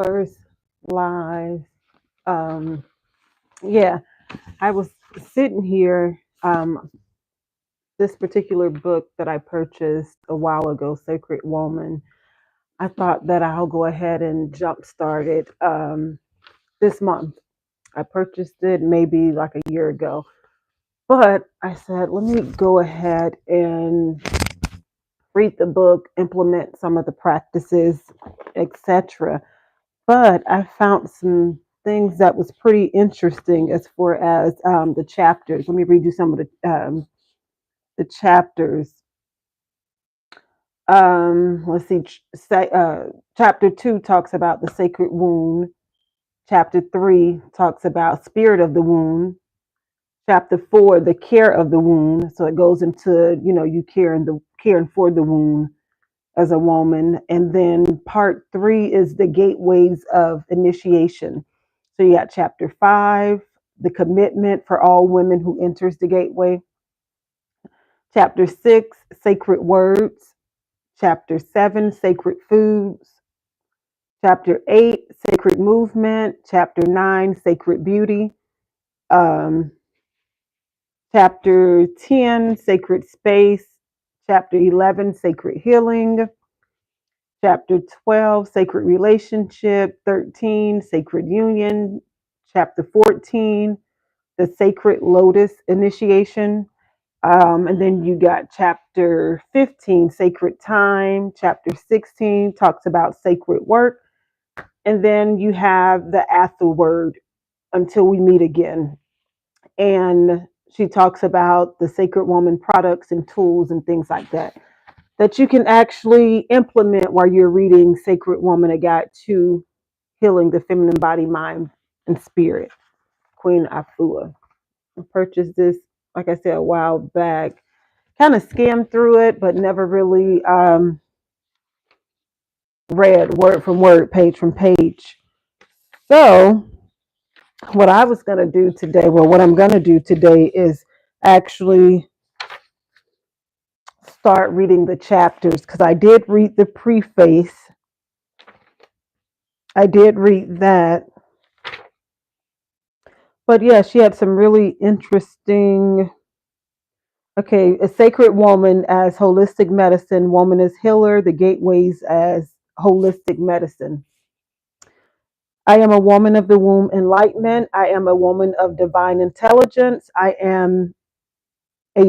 First live. Um, yeah, I was sitting here. This particular book that I purchased a while ago, Sacred Woman. I thought that I'll go ahead and jumpstart it this month. I purchased it maybe like a year ago, but I said, let me go ahead and read the book, implement some of the practices, etc. But I found some things that was pretty interesting as far as the chapters. Let me read you some of the chapters. Let's see. Chapter 2 talks about the sacred wound. Chapter 3 talks about spirit of the wound. Chapter 4, the care of the wound. So it goes into you caring for the wound as a woman. And then part 3 is the gateways of initiation. So you got chapter 5, the commitment for all women who enters the gateway. Chapter 6, sacred words. Chapter 7, sacred foods. Chapter 8, sacred movement. Chapter 9, sacred beauty. Um, Chapter 10, sacred space. Chapter 11, sacred healing. Chapter 12, Sacred Relationship. 13, Sacred Union. Chapter 14, The Sacred Lotus Initiation. And then you got chapter 15, Sacred Time. Chapter 16 talks about sacred work. And then you have the afterword, Until We Meet Again. And she talks about the Sacred Woman products and tools and things like that you can actually implement while you're reading Sacred Woman, a guide to healing the feminine body, mind, and spirit. Queen Afua. I purchased this, like I said, a while back. Kind of skimmed through it, but never really read word from word, page from page. So, what I was going to do today, well, what I'm going to do today is actually start reading the chapters because I did read the preface. I did read that. But yeah, she had some really interesting. Okay, a sacred woman as holistic medicine, woman as healer, the gateways as holistic medicine. I am a woman of the womb enlightenment. I am a woman of divine intelligence. I am a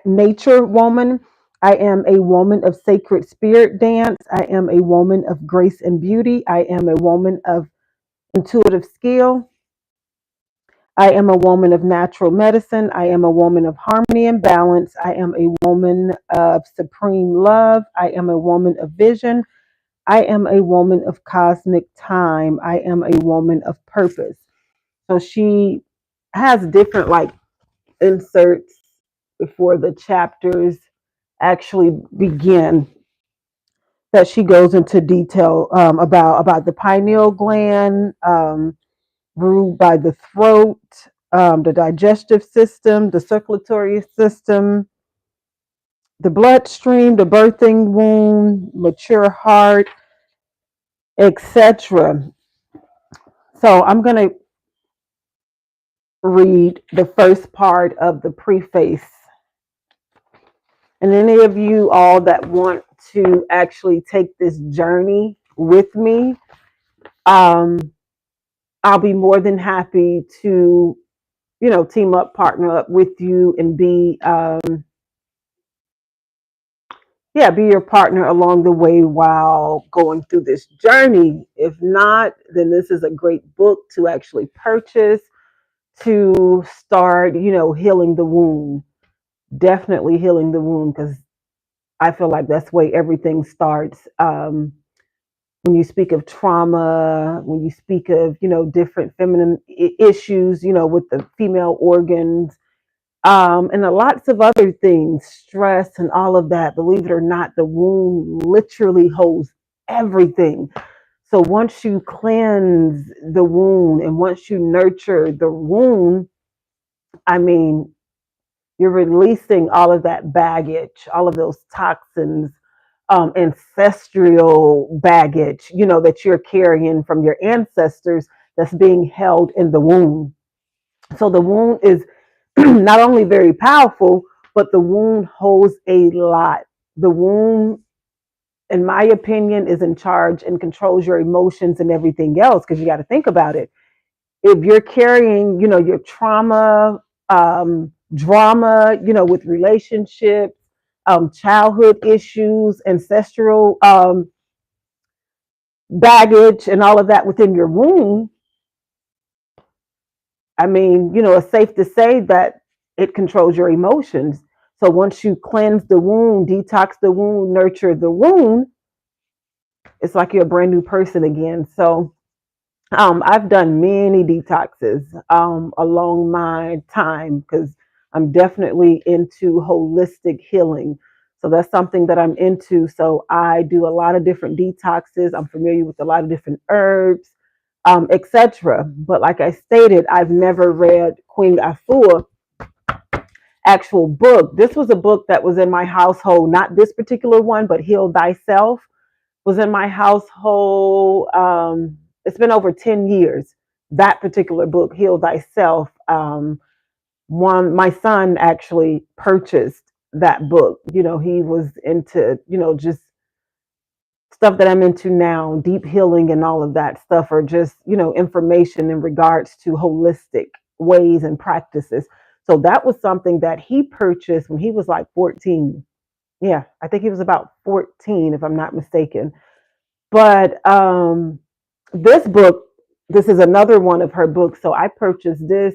nature woman. I am a woman of sacred spirit dance. I am a woman of grace and beauty. I am a woman of intuitive skill. I am a woman of natural medicine. I am a woman of harmony and balance. I am a woman of supreme love. I am a woman of vision. I am a woman of cosmic time. I am a woman of purpose. So she has different like inserts before the chapters actually begin that she goes into detail about the pineal gland, ruled by the throat, the digestive system, the circulatory system, the bloodstream, the birthing womb, mature heart, etc. So I'm going to read the first part of the preface. And any of you all that want to actually take this journey with me, I'll be more than happy to, team up, partner up with you and be your partner along the way while going through this journey. If not, then this is a great book to actually purchase to start, healing the wound. Definitely healing the wound because I feel like that's the way everything starts. When you speak of trauma, when you speak of, different feminine issues, with the female organs, and lots of other things, stress and all of that. Believe it or not, the womb literally holds everything. So once you cleanse the wound and once you nurture the wound, I mean, you're releasing all of that baggage, all of those toxins, ancestral baggage, that you're carrying from your ancestors that's being held in the womb. So the womb is not only very powerful, but the womb holds a lot. The womb, in my opinion, is in charge and controls your emotions and everything else, because you got to think about it. If you're carrying, your trauma, drama, with relationships, childhood issues, ancestral baggage, and all of that within your womb, I mean, it's safe to say that it controls your emotions. So once you cleanse the wound, detox the wound, nurture the wound, it's like you're a brand new person again. So I've done many detoxes along my time, because I'm definitely into holistic healing. So that's something that I'm into. So I do a lot of different detoxes. I'm familiar with a lot of different herbs, etc. But like I stated, I've never read Queen Afua actual book. This was a book that was in my household, not this particular one, but Heal Thyself was in my household. It's been over 10 years. That particular book, Heal Thyself, my son actually purchased that book. He was into, just stuff that I'm into now, deep healing and all of that stuff, or just, information in regards to holistic ways and practices. So that was something that he purchased when he was like 14. Yeah, I think he was about 14, if I'm not mistaken. But this book, this is another one of her books. So I purchased this.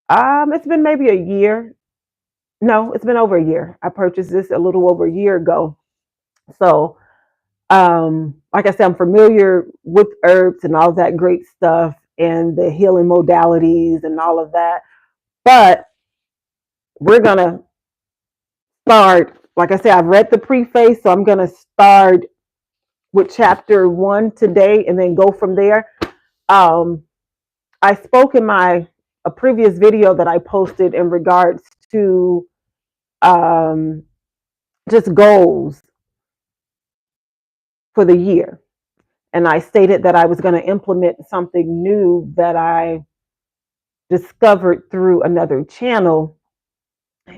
It's been maybe a year. No, it's been over a year. I purchased this a little over a year ago. So, like I said, I'm familiar with herbs and all that great stuff and the healing modalities and all of that. But we're gonna start. Like I said, I've read the preface, so I'm gonna start with chapter 1 today, and then go from there. Um, I spoke in a previous video that I posted in regards to um, just goals for the year. And I stated that I was going to implement something new that I discovered through another channel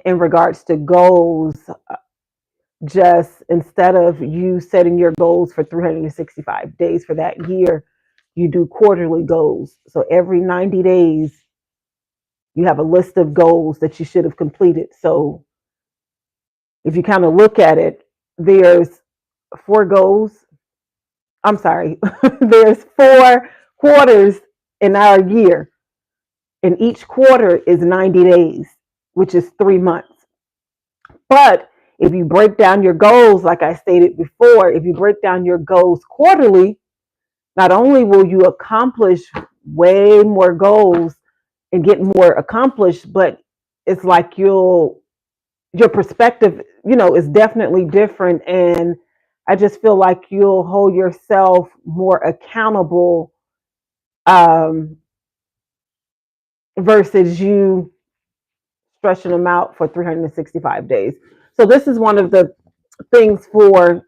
in regards to goals. Just instead of you setting your goals for 365 days for that year, you do quarterly goals. So every 90 days, you have a list of goals that you should have completed. So if you kind of look at it, there's 4 goals. I'm sorry, there's 4 quarters in our year, and each quarter is 90 days, which is 3 months. But if you break down your goals, like I stated before, if you break down your goals quarterly, not only will you accomplish way more goals and get more accomplished, but it's like your perspective, is definitely different. And I just feel like you'll hold yourself more accountable, um, versus you stretching them out for 365 days. So this is one of the things for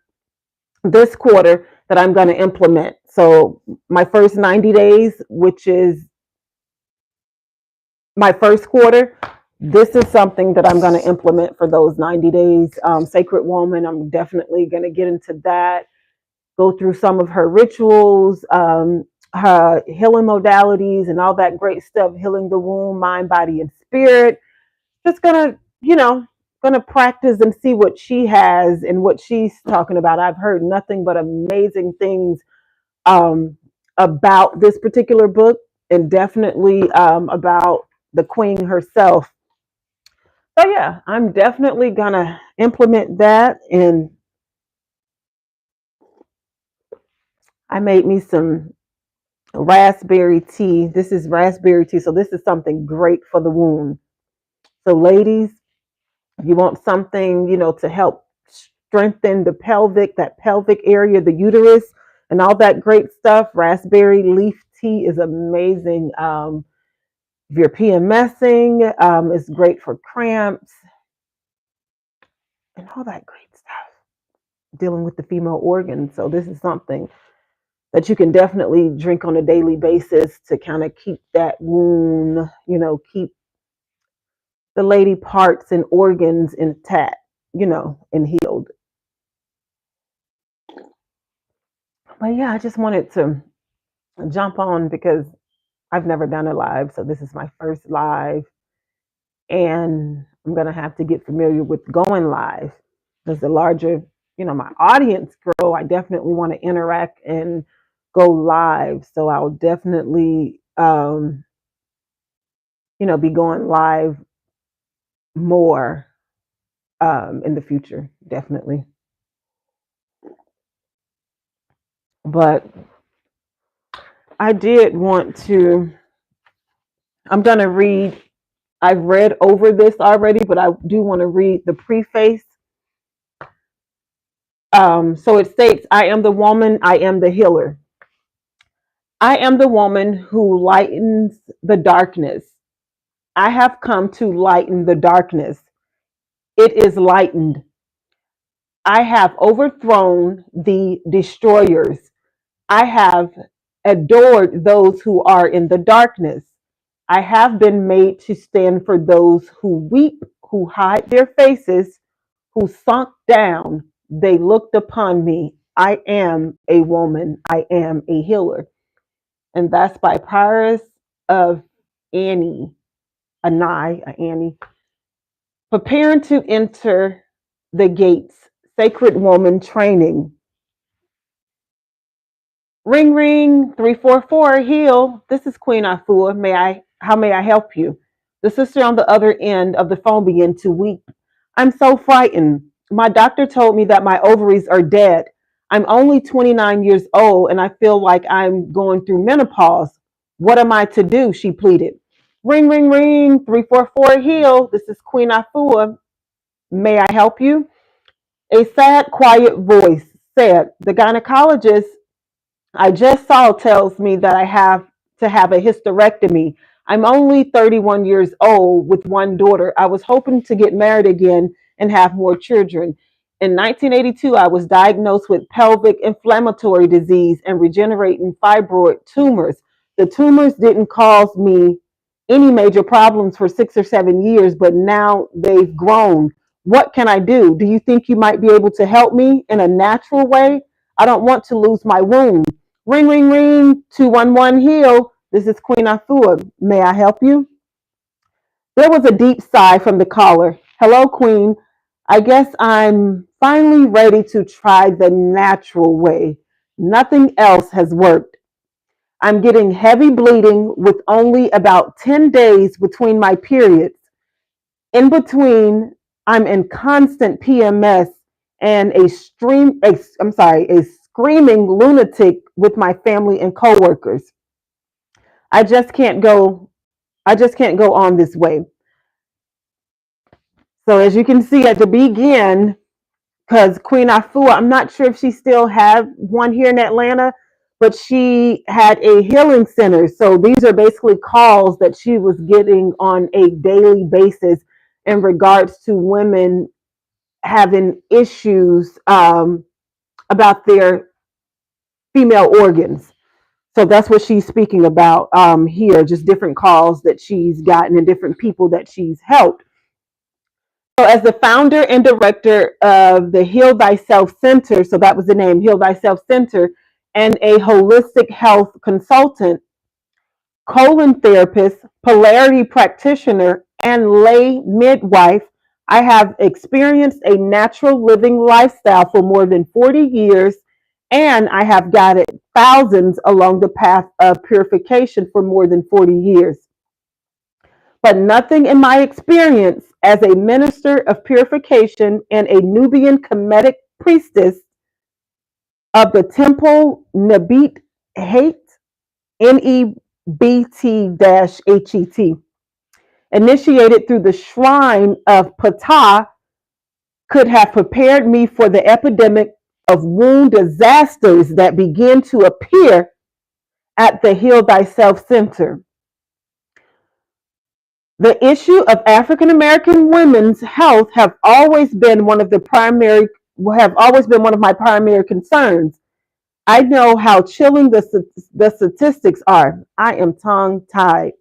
this quarter that I'm going to implement. So my first 90 days, which is my first quarter, this is something that I'm going to implement for those 90 days. Sacred Woman, I'm definitely going to get into that, go through some of her rituals, her healing modalities, and all that great stuff, healing the womb, mind, body, and spirit. Just gonna practice and see what she has and what she's talking about. I've heard nothing but amazing things um, about this particular book, and definitely about the queen herself. So yeah, I'm definitely gonna implement that. And I made me some raspberry tea. This is raspberry tea, so this is something great for the wound. So ladies, if you want something, to help strengthen that pelvic area, the uterus, and all that great stuff, raspberry leaf tea is amazing. If you're PMSing, it's great for cramps and all that great stuff. dealing with the female organ. So this is something that you can definitely drink on a daily basis to kind of keep that wound, keep the lady parts and organs intact, and healed. But yeah, I just wanted to jump on because I've never done a live. So this is my first live. And I'm going to have to get familiar with going live. As the larger, my audience grow, I definitely want to interact and go live. So I'll definitely, be going live more in the future, definitely. But I did want to, I'm going to read, I've read over this already, but I do want to read the preface. So it states, I am the woman, I am the healer. I am the woman who lightens the darkness. I have come to lighten the darkness. It is lightened. I have overthrown the destroyers. I have adored those who are in the darkness. I have been made to stand for those who weep, who hide their faces, who sunk down. They looked upon me. I am a woman. I am a healer. And that's by Paris of Annie, Annie. Preparing to enter the gates, sacred woman training. Ring ring 344 heal. This is Queen Afua. How may I help you? The sister on the other end of the phone began to weep. I'm so frightened. My doctor told me that my ovaries are dead. I'm only 29 years old and I feel like I'm going through menopause. What am I to do? She pleaded. Ring ring ring 344 heal. This is Queen Afua. May I help you? A sad, quiet voice said, the gynecologist I just saw tells me that I have to have a hysterectomy. I'm only 31 years old with one daughter. I was hoping to get married again and have more children. In 1982, I was diagnosed with pelvic inflammatory disease and regenerating fibroid tumors. The tumors didn't cause me any major problems for 6 or 7 years, but now they've grown. What can I do? Do you think you might be able to help me in a natural way? I don't want to lose my womb. Ring, ring, ring, 211 heal. This is Queen Afua. May I help you? There was a deep sigh from the caller. Hello, Queen. I guess I'm finally ready to try the natural way. Nothing else has worked. I'm getting heavy bleeding with only about 10 days between my periods. In between, I'm in constant PMS and a screaming lunatic with my family and coworkers. I just can't go. I just can't go on this way. So as you can see at the begin, because Queen Afua, I'm not sure if she still have one here in Atlanta, but she had a healing center. So these are basically calls that she was getting on a daily basis in regards to women having issues about their female organs. So that's what she's speaking about here, just different calls that she's gotten and different people that she's helped. So, as the founder and director of the Heal Thyself Center, so that was the name, Heal Thyself Center, and a holistic health consultant, colon therapist, polarity practitioner, and lay midwife, I have experienced a natural living lifestyle for more than 40 years, and I have guided thousands along the path of purification for more than 40 years. But nothing in my experience as a minister of purification and a Nubian Kemetic priestess of the temple Nebet Het, NEBT-HET, initiated through the shrine of Ptah, could have prepared me for the epidemic of wound disasters that began to appear at the Heal Thyself Center. The issue of African American women's health have always been one of the primary have always been one of my primary concerns. I know how chilling the statistics are. I am tongue tied.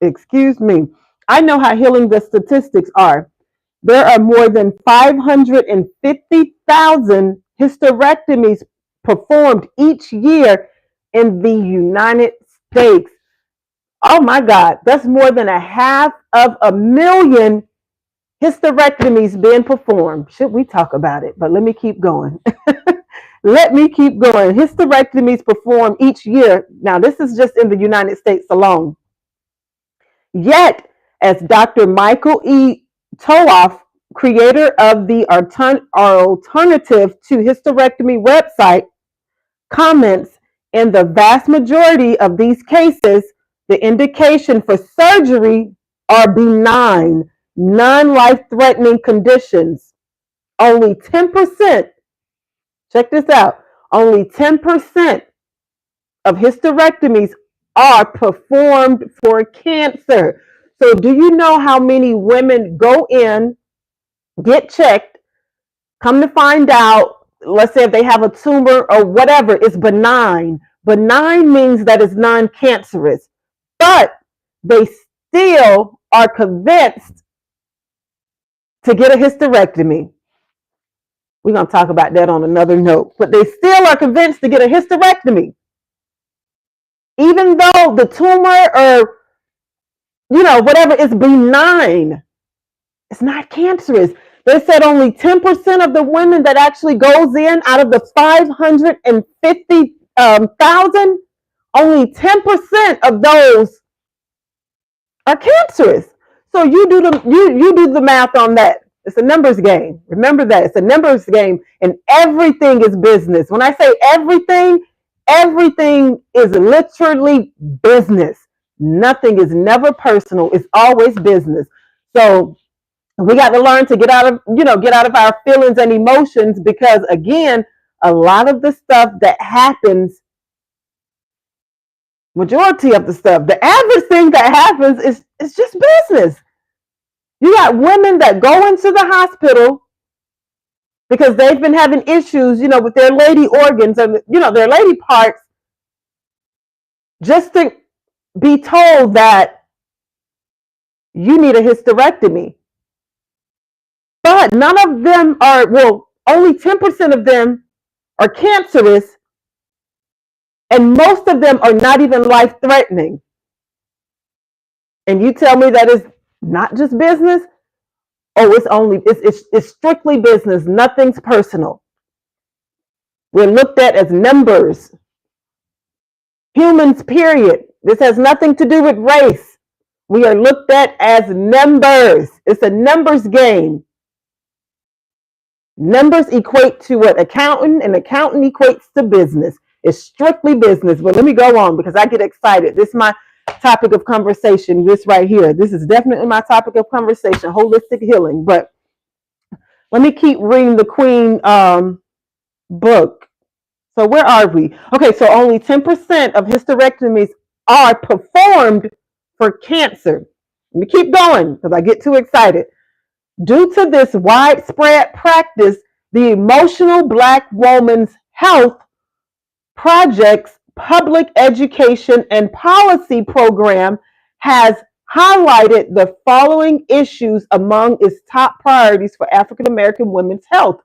Excuse me. I know how healing the statistics are. There are more than 550,000 hysterectomies performed each year in the United States. Oh my God, that's more than a half of a million hysterectomies being performed. Should we talk about it? But let me keep going. Let me keep going. Hysterectomies performed each year. Now, this is just in the United States alone. Yet, as Dr. Michael E. Toloff, creator of the Alternative to Hysterectomy website, comments, in the vast majority of these cases, the indication for surgery are benign, non-life-threatening conditions. Only 10%, check this out, only 10% of hysterectomies are performed for cancer. So do you know how many women go in, get checked, come to find out, let's say if they have a tumor or whatever, it's benign. Benign means that it's non-cancerous, but they still are convinced to get a hysterectomy. We're going to talk about that on another note, but they still are convinced to get a hysterectomy. Even though the tumor or, whatever is benign, it's not cancerous. They said only 10% of the women that actually goes in out of the 550,000, only 10% of those are cancerous. So you do the math on that. It's a numbers game. Remember that. It's a numbers game, and everything is business. When I say everything is literally business. Nothing is never personal. It's always business. So we got to learn to get out of our feelings and emotions, because again, a lot of the stuff that happens, majority of the stuff, the average thing that happens is just business. You got women that go into the hospital because they've been having issues, with their lady organs and, their lady parts, just to be told that you need a hysterectomy. But none of them are, only 10% of them are cancerous, and most of them are not even life-threatening. And you tell me that is not just business? Oh, it's strictly business. Nothing's personal. We're looked at as numbers. Humans, period. This has nothing to do with race. We are looked at as numbers. It's a numbers game. Numbers equate to what? Accountant, and accountant equates to business. It's strictly business. But let me go on, because I get excited. This is my topic of conversation, this right here. This is definitely my topic of conversation, holistic healing. But let me keep reading the Queen book. So where are we? Okay, so only 10% of hysterectomies are performed for cancer. Let me keep going because I get too excited. Due to this widespread practice, the Emotional Black Woman's Health Project's public education and policy program has highlighted the following issues among its top priorities for African American women's health: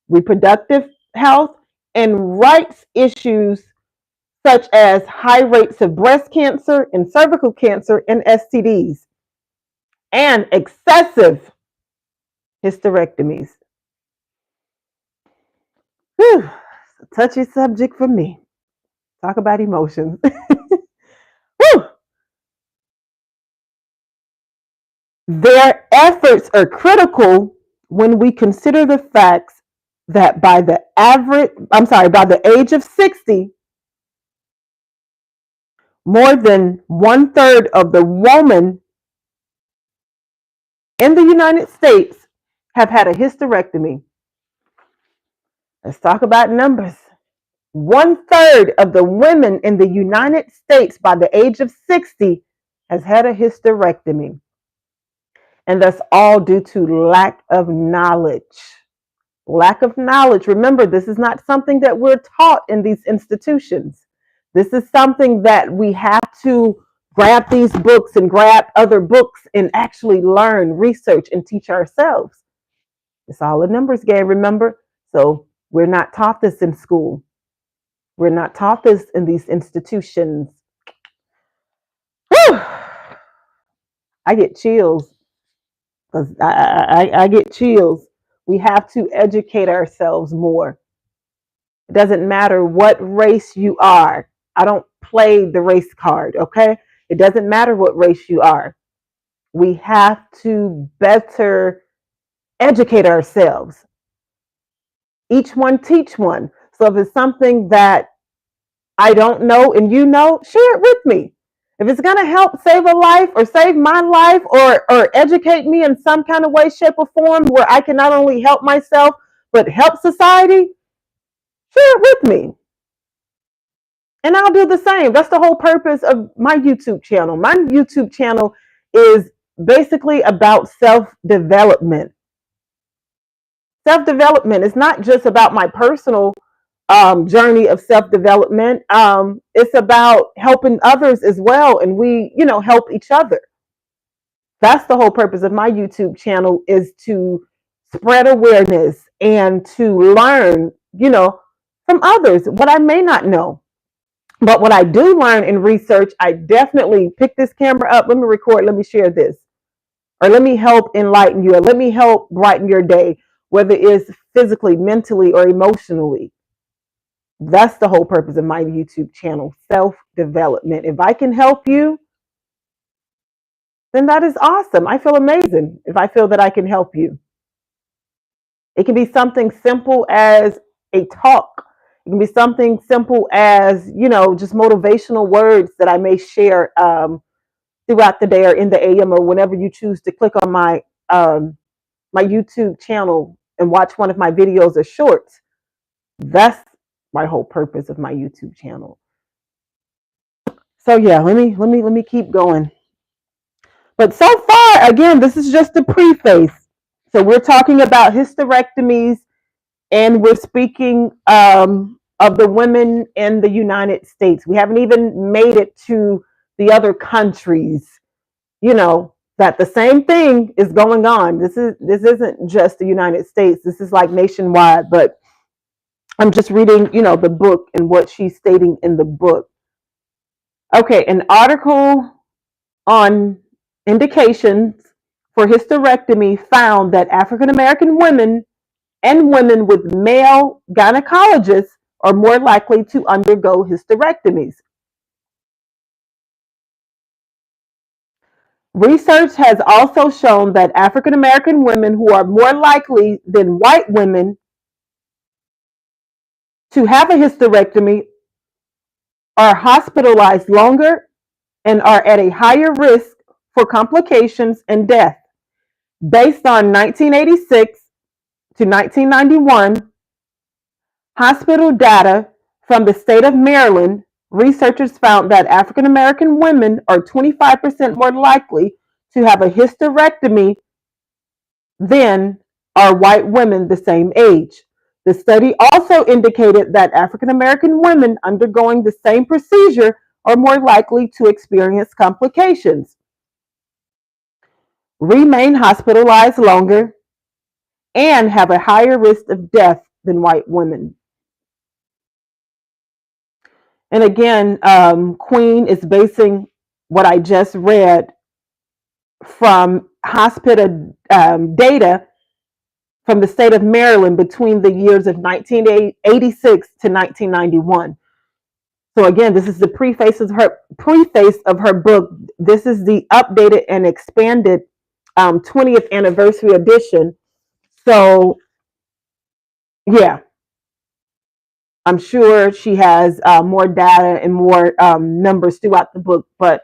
reproductive health and rights issues such as high rates of breast cancer and cervical cancer and STDs, and excessive hysterectomies. Whew, it's a touchy subject for me. Talk about emotions. Whew. Their efforts are critical when we consider the facts that by the age of 60, more than 1/3 of the women in the United States have had a hysterectomy. Let's talk about numbers. 1/3 of the women in the United States by the age of 60 has had a hysterectomy. And that's all due to lack of knowledge. lack of knowledge. Remember, this is not something that we're taught in these institutions. This is something that we have to grab these books and grab other books and actually learn, research, and teach ourselves. It's all a numbers game, remember? So we're not taught this in school. We're not taught this in these institutions. Whew! I get chills because I get chills. We have to educate ourselves more. It doesn't matter what race you are. I don't play the race card, okay? It doesn't matter what race you are. We have to better educate ourselves. Each one teach one. So if it's something that I don't know and you know, share it with me. If it's going to help save a life or save my life or educate me in some kind of way, shape, or form where I can not only help myself, but help society, share it with me. And I'll do the same. That's the whole purpose of my YouTube channel. My YouTube channel is basically about self-development. Self-development is not just about my personal journey of self-development. It's about helping others as well. And we, help each other. That's the whole purpose of my YouTube channel, is to spread awareness and to learn, from others what I may not know. But what I do learn in research, I definitely pick this camera up. Let me record. Let me share this. Or let me help enlighten you. Or let me help brighten your day, whether it's physically, mentally, or emotionally. That's the whole purpose of my YouTube channel, self-development. If I can help you, then that is awesome. I feel amazing if I feel that I can help you. It can be something simple as a talk. It can be something simple as, just motivational words that I may share throughout the day or in the AM or whenever you choose to click on my my YouTube channel and watch one of my videos or shorts. That's my whole purpose of my YouTube channel. So yeah, let me keep going. But so far, again, this is just a preface. So we're talking about hysterectomies, and we're speaking of the women in the United States. We haven't even made it to the other countries. That the same thing is going on. This isn't just the United States. This is like nationwide. But I'm just reading, the book and what she's stating in the book. Okay, an article on indications for hysterectomy found that African American women and women with male gynecologists are more likely to undergo hysterectomies. Research has also shown that African American women who are more likely than white women to have a hysterectomy are hospitalized longer and are at a higher risk for complications and death. Based on 1986 to 1991 hospital data from the state of Maryland, researchers found that African American women are 25% more likely to have a hysterectomy than are white women the same age. The study also indicated that African American women undergoing the same procedure are more likely to experience complications, remain hospitalized longer, and have a higher risk of death than white women. And again, Queen is basing what I just read from hospital data from the state of Maryland between the years of 1986 to 1991. So again, this is the preface of her book. This is the updated and expanded 20th anniversary edition. So yeah, I'm sure she has more data and more numbers throughout the book. But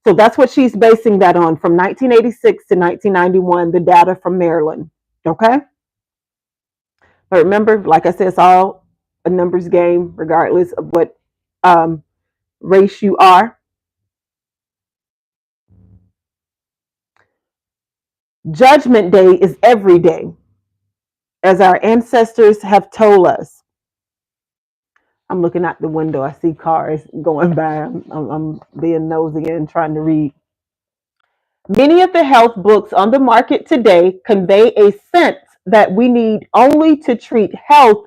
so that's what she's basing that on, from 1986 to 1991, the data from Maryland. Okay. But remember, like I said, it's all a numbers game, regardless of what race you are. Judgment Day is every day. As our ancestors have told us. I'm looking out the window. I see cars going by. I'm being nosy and trying to read. Many of the health books on the market today convey a sense that we need only to treat health